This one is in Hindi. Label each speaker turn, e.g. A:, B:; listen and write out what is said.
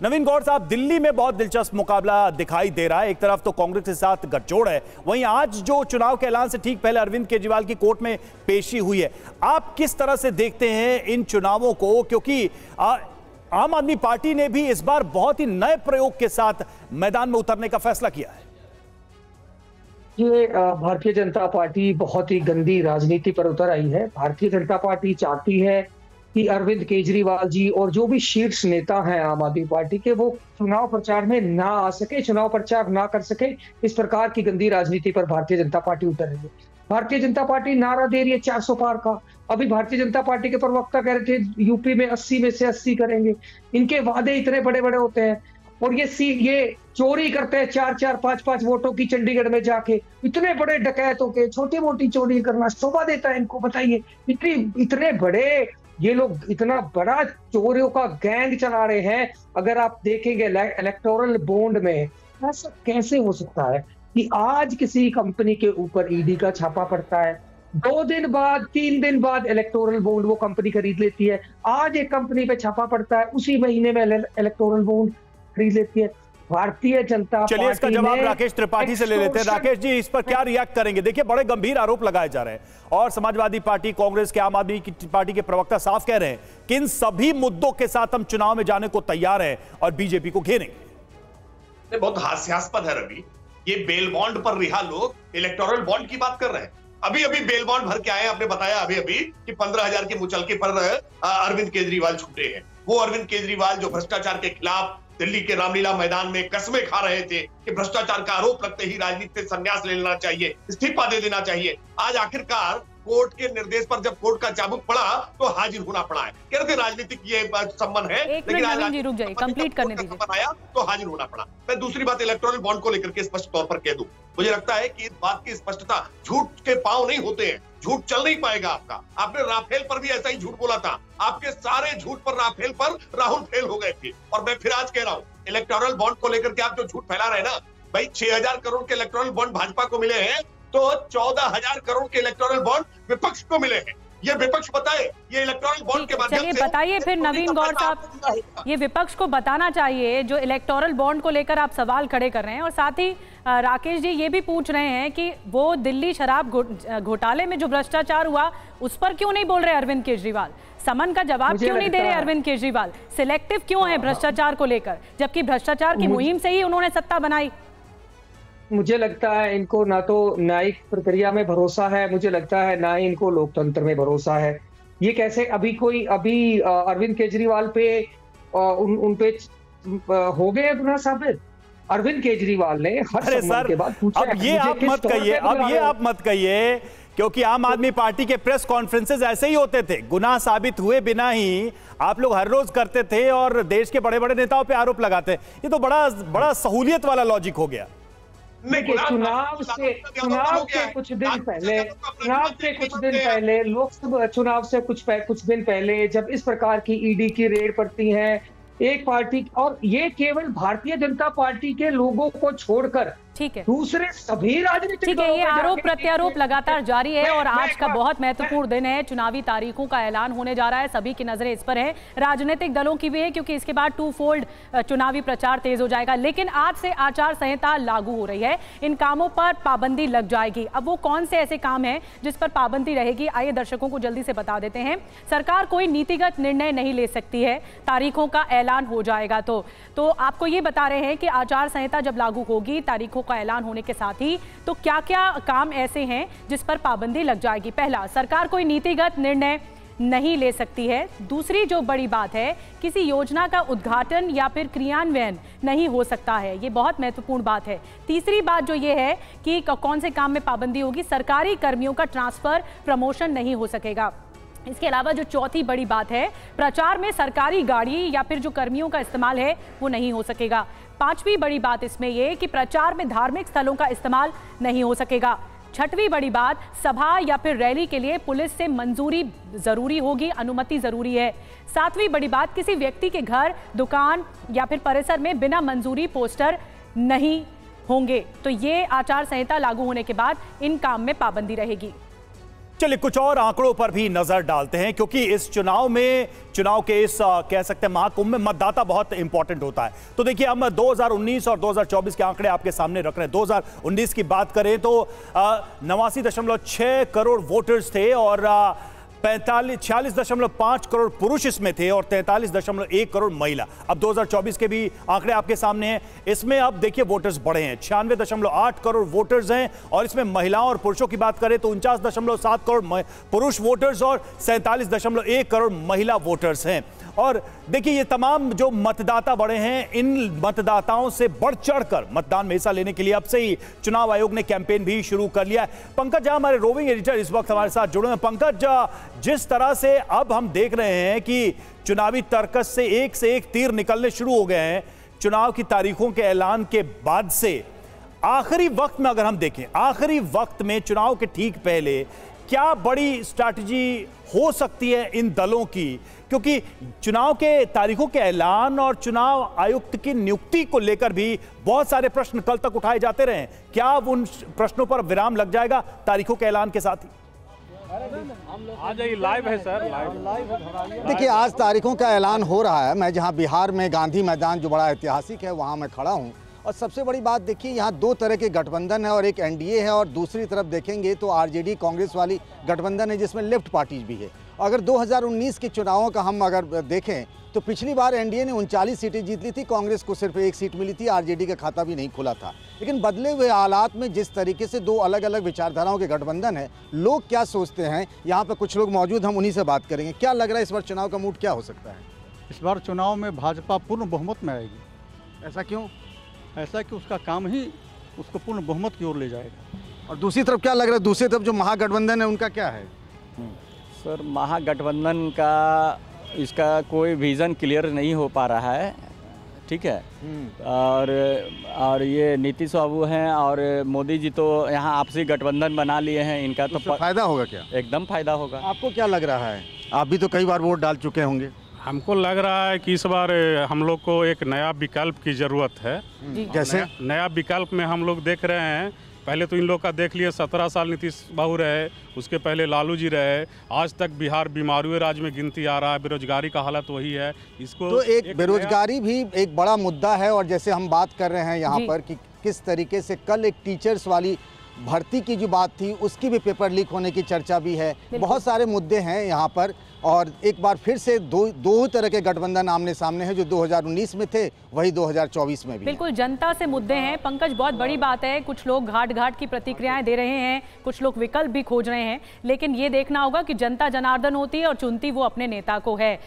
A: नवीन गौड़ साहब, दिल्ली में बहुत दिलचस्प मुकाबला दिखाई दे रहा है। एक तरफ तो कांग्रेस के साथ गठजोड़ है, वहीं आज जो चुनाव के ऐलान से ठीक पहले अरविंद केजरीवाल की कोर्ट में पेशी हुई है। आप किस तरह से देखते हैं इन चुनावों को, क्योंकि आम आदमी पार्टी ने भी इस बार बहुत ही नए प्रयोग के साथ मैदान में उतरने का फैसला किया है।
B: ये भारतीय जनता पार्टी बहुत ही गंदी राजनीति पर उतर आई है। भारतीय जनता पार्टी चाहती है कि अरविंद केजरीवाल जी और जो भी शीर्ष नेता हैं आम आदमी पार्टी के, वो चुनाव प्रचार में ना आ सके, चुनाव प्रचार ना कर सके। इस प्रकार की गंदी राजनीति पर भारतीय जनता पार्टी उतर रही है। भारतीय जनता पार्टी नारा दे रही है 400 पार का। अभी भारतीय जनता पार्टी के प्रवक्ता कह रहे थे यूपी में 80 में से 80 करेंगे। इनके वादे इतने बड़े बड़े होते हैं और ये चोरी करते हैं 4-4, 5-5 वोटों की चंडीगढ़ में जाके। इतने बड़े डकैतों के छोटी मोटी चोरी करना शोभा देता है इनको? बताइए, इतने बड़े ये लोग, इतना बड़ा चोरियों का गैंग चला रहे हैं। अगर आप देखेंगे इलेक्टोरल बॉन्ड में, ऐसा कैसे हो सकता है कि आज किसी कंपनी के ऊपर ईडी का छापा पड़ता है, 2 दिन बाद 3 दिन बाद इलेक्टोरल बॉन्ड वो कंपनी खरीद लेती है। आज एक कंपनी पे छापा पड़ता है, उसी महीने में इलेक्टोरल बॉन्ड खरीद लेती है भारतीय जनता पार्टी।
A: चलिए, इसका जवाब राकेश त्रिपाठी से ले लेते हैं। राकेश जी, इस पर क्या रिएक्ट करेंगे? देखिए, बड़े गंभीर आरोप लगाए जा रहे हैं और समाजवादी पार्टी, कांग्रेस के, आम आदमी की पार्टी के प्रवक्ता साफ कह रहे हैं कि इन सभी मुद्दों के साथ हम चुनाव में जाने को तैयार हैं और बीजेपी को घेरेंगे।
C: बहुत हास्यास्पद है रवि, ये बेल बॉन्ड पर रिहा लोग इलेक्टोरल बॉन्ड की बात कर रहे हैं। अभी बेल बॉन्ड भर के आए, आपने बताया अभी कि 15,000 के मुचलके पर अरविंद केजरीवाल छूटे हैं। वो अरविंद केजरीवाल जो भ्रष्टाचार के खिलाफ दिल्ली के रामलीला मैदान में कस्में खा रहे थे कि भ्रष्टाचार का आरोप लगते ही राजनीति से संन्यास ले लेना चाहिए, इस्तीफा दे देना चाहिए। आज आखिरकार कोर्ट के निर्देश पर जब कोर्ट का चाबुक पड़ा तो हाजिर होना पड़ा है। कह रहे थे राजनीतिक ये संबंध है, लेकिन आज
D: रुक जाइए, कंप्लीट करने दीजिए।
C: आया तो हाजिर होना पड़ा। मैं दूसरी बात इलेक्टोरल बॉन्ड को लेकर के स्पष्ट तौर पर कह दूं, मुझे लगता है कि इस बात की स्पष्टता, झूठ के पांव नहीं होते हैं, झूठ चल नहीं पाएगा आपका। आपने राफेल पर भी ऐसा ही झूठ बोला था, आपके सारे झूठ पर राफेल पर राहुल फेल हो गए थे। और मैं फिर आज कह रहा हूं, इलेक्टोरल बॉन्ड को लेकर के आप जो झूठ फैला रहे हैं ना भाई, 6,000 करोड़ के इलेक्टोरल बॉन्ड भाजपा को मिले हैं तो 14,000 करोड़ के इलेक्टोरल बॉन्ड विपक्ष को मिले हैं। ये विपक्ष बताए, ये इलेक्टोरल बॉन्ड के माध्यम से।
D: चलिए बताइए फिर नवीन गौड़ साहब, ये विपक्ष को बताना चाहिए जो इलेक्टोरल बॉन्ड को लेकर आप सवाल खड़े कर रहे हैं। और साथ ही राकेश जी ये भी पूछ रहे हैं कि वो दिल्ली शराब घोटाले में जो भ्रष्टाचार हुआ उस पर क्यों नहीं बोल रहे अरविंद केजरीवाल? समन का जवाब क्यों नहीं दे रहे अरविंद केजरीवाल? सिलेक्टिव क्यों है भ्रष्टाचार को लेकर, जबकि भ्रष्टाचार की मुहिम से ही उन्होंने सत्ता बनाई?
B: मुझे लगता है इनको ना तो न्यायिक प्रक्रिया में भरोसा है, मुझे लगता है ना ही इनको लोकतंत्र में भरोसा है। ये कैसे अभी अरविंद केजरीवाल पे उन पे हो गए गुनाह साबित? अरविंद केजरीवाल ने हर सम्मान के बाद पूछा।
A: अब ये आप मत कहिए, क्योंकि आम आदमी पार्टी के प्रेस कॉन्फ्रेंसेस ऐसे ही होते थे, गुनाह साबित हुए बिना ही आप लोग हर रोज करते थे और देश के बड़े बड़े नेताओं पे आरोप लगाते। ये तो बड़ा सहूलियत वाला लॉजिक हो गया।
B: चुनाव से कुछ दिन पहले लोकसभा चुनाव से कुछ दिन पहले जब इस प्रकार की ईडी की रेड पड़ती है एक पार्टी, और ये केवल भारतीय जनता पार्टी के लोगों को छोड़कर
D: ठीक है,
B: दूसरे सभी राजनीतिक,
D: ठीक है, ये आरोप प्रत्यारोप लगातार जारी है और आज का बहुत महत्वपूर्ण दिन है। चुनावी तारीखों का ऐलान होने जा रहा है, सभी की नजरें इस पर है, राजनीतिक दलों की भी है, क्योंकि इसके बाद 2 फोल्ड चुनावी प्रचार तेज हो जाएगा। लेकिन आज से आचार संहिता लागू हो रही है, इन कामों पर पाबंदी लग जाएगी। अब वो कौन से ऐसे काम हैं जिस पर पाबंदी रहेगी, आइए दर्शकों को जल्दी से बता देते हैं। सरकार कोई नीतिगत निर्णय नहीं ले सकती है, तारीखों का ऐलान हो जाएगा तो आपको ये बता रहे हैं कि आचार संहिता जब लागू होगी, तारीखों का ऐलान होने के साथ ही, तो क्या क्या काम ऐसे हैं जिस पर पाबंदी लग जाएगी? पहला, सरकार कोई नीतिगत निर्णय नहीं ले सकती है। दूसरी जो बड़ी बात है, किसी योजना का उद्घाटन या फिर क्रियान्वयन नहीं हो सकता है, ये बहुत महत्वपूर्ण बात है। तीसरी बात जो ये है कि कौन से काम में पाबंदी होगी, सरकारी कर्मियों का ट्रांसफर प्रमोशन नहीं हो सकेगा। इसके अलावा जो चौथी बड़ी बात है, प्रचार में सरकारी गाड़ी या फिर जो कर्मियों का इस्तेमाल है वो नहीं हो सकेगा। पांचवी बड़ी बात इसमें यह कि प्रचार में धार्मिक स्थलों का इस्तेमाल नहीं हो सकेगा। छठवीं बड़ी बात, सभा या फिर रैली के लिए पुलिस से मंजूरी जरूरी होगी, अनुमति जरूरी है। सातवीं बड़ी बात, किसी व्यक्ति के घर, दुकान या फिर परिसर में बिना मंजूरी पोस्टर नहीं होंगे। तो ये आचार संहिता लागू होने के बाद इन काम में पाबंदी रहेगी।
A: चलिए कुछ और आंकड़ों पर भी नजर डालते हैं, क्योंकि इस चुनाव के इस कह सकते हैं महाकुंभ में मतदाता बहुत इंपॉर्टेंट होता है। तो देखिए हम 2019 और 2024 के आंकड़े आपके सामने रख रहे हैं। 2019 की बात करें तो 89.6 करोड़ वोटर्स थे और 46.5 करोड़ पुरुष इसमें थे और 43.1 करोड़ महिला। अब 2024 के भी आंकड़े आपके सामने हैं। इसमें अब देखिए वोटर्स बढ़े हैं, 96.8 करोड़ वोटर्स हैं और इसमें महिलाओं और पुरुषों की बात करें तो 49.7 करोड़ पुरुष वोटर्स और 47.1 करोड़ महिला वोटर्स हैं। और देखिए ये तमाम जो मतदाता बढ़े हैं, इन मतदाताओं से बढ़ चढ़कर मतदान में हिस्सा लेने के लिए अब से ही चुनाव आयोग ने कैंपेन भी शुरू कर लिया है। पंकज, हमारे रोविंग एडिटर इस वक्त हमारे साथ जुड़े हैं। पंकज, जिस तरह से अब हम देख रहे हैं कि चुनावी तर्कस से एक तीर निकलने शुरू हो गए हैं चुनाव की तारीखों के ऐलान के बाद से, आखिरी वक्त में अगर हम देखें, आखिरी वक्त में चुनाव के ठीक पहले क्या बड़ी स्ट्रैटेजी हो सकती है इन दलों की, क्योंकि चुनाव के तारीखों के ऐलान और चुनाव आयुक्त की नियुक्ति को लेकर भी बहुत सारे प्रश्न कल तक उठाए जाते रहे। क्या अब उन प्रश्नों पर विराम लग जाएगा तारीखों के ऐलान के साथ ही?
E: आ जाइए, लाइव है सर, लाइव।
F: देखिए आज तारीखों का ऐलान हो रहा है। मैं जहां बिहार में गांधी मैदान जो बड़ा ऐतिहासिक है वहां मैं खड़ा हूं और सबसे बड़ी बात देखिए यहाँ दो तरह के गठबंधन है और एक एनडीए है और दूसरी तरफ देखेंगे तो आरजेडी कांग्रेस वाली गठबंधन है जिसमें लेफ्ट पार्टीज भी है। अगर 2019 के चुनावों का हम अगर देखें तो पिछली बार एनडीए ने 39 सीटें जीत ली थी, कांग्रेस को सिर्फ 1 सीट मिली थी, आरजेडी का खाता भी नहीं खुला था। लेकिन बदले हुए हालात में जिस तरीके से दो अलग अलग विचारधाराओं के गठबंधन है, लोग क्या सोचते हैं, यहाँ पर कुछ लोग मौजूद, हम उन्हीं से बात करेंगे। क्या लग रहा है इस बार चुनाव का मूड क्या हो सकता है?
E: इस बार चुनाव में भाजपा पूर्ण बहुमत में आएगी।
F: ऐसा क्यों?
E: ऐसा कि उसका काम ही उसको पूर्ण बहुमत की ओर ले जाएगा।
F: और दूसरी तरफ क्या लग रहा है, दूसरी तरफ जो महागठबंधन है उनका क्या है?
G: सर महागठबंधन का इसका कोई विज़न क्लियर नहीं हो पा रहा है, ठीक है। और ये नीतीश बाबू हैं और मोदी जी तो यहाँ आपसी गठबंधन बना लिए हैं, इनका तो
F: फायदा होगा क्या?
G: एकदम फायदा होगा।
F: आपको क्या लग रहा है? आप भी तो कई बार वोट डाल चुके होंगे।
E: हमको लग रहा है कि इस बार हम लोग को एक नया विकल्प की ज़रूरत है।
F: कैसे?
E: नया विकल्प में हम लोग देख रहे हैं, पहले तो इन लोग का देख लिए 17 साल नीतीश बाबू रहे, उसके पहले लालू जी रहे, आज तक बिहार बीमारू राज्य में गिनती आ रहा है, बेरोजगारी का हालत वही है। इसको
F: तो एक बेरोजगारी भी एक बड़ा मुद्दा है और जैसे हम बात कर रहे हैं यहाँ पर कि किस तरीके से कल एक टीचर्स वाली भर्ती की जो बात थी उसकी भी पेपर लीक होने की चर्चा भी है। बहुत सारे मुद्दे हैं यहाँ पर और एक बार फिर से दो तरह के गठबंधन आमने सामने हैं, जो 2019 में थे वही 2024 में भी।
D: बिल्कुल जनता से मुद्दे हैं पंकज, बहुत बड़ी बात है। कुछ लोग घाट घाट की प्रतिक्रियाएं दे रहे हैं, कुछ लोग विकल्प भी खोज रहे हैं, लेकिन ये देखना होगा कि जनता जनार्दन होती है और चुनती वो अपने नेता को है।